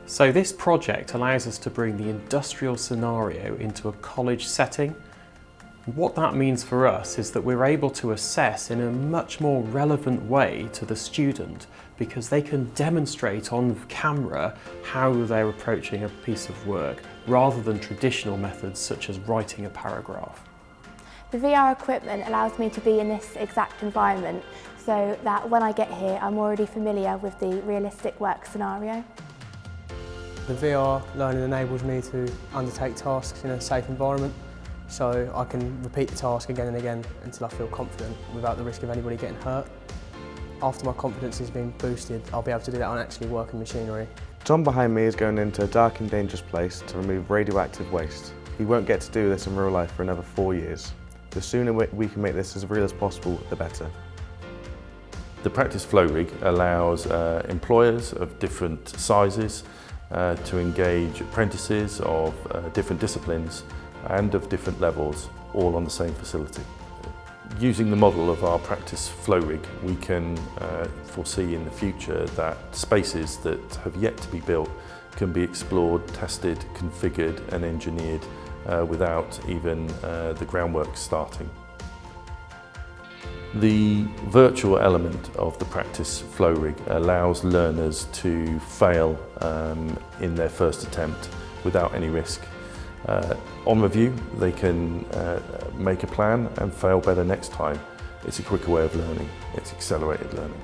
So this project allows us to bring the industrial scenario into a college setting. What that means for us is that we're able to assess in a much more relevant way to the student, because they can demonstrate on camera how they're approaching a piece of work rather than traditional methods such as writing a paragraph. The VR equipment allows me to be in this exact environment so that when I get here I'm already familiar with the realistic work scenario. The VR learning enables me to undertake tasks in a safe environment, so I can repeat the task again and again until I feel confident without the risk of anybody getting hurt. After my confidence has been boosted, I'll be able to do that on actually working machinery. John behind me is going into a dark and dangerous place to remove radioactive waste. He won't get to do this in real life for another 4 years. The sooner we can make this as real as possible, the better. The practice flow rig allows employers of different sizes to engage apprentices of different disciplines and of different levels, all on the same facility. Using the model of our practice flow rig, we can foresee in the future that spaces that have yet to be built can be explored, tested, configured and engineered without even the groundwork starting. The virtual element of the practice flow rig allows learners to fail in their first attempt without any risk. On review, they can make a plan and fail better next time. It's a quicker way of learning. It's accelerated learning.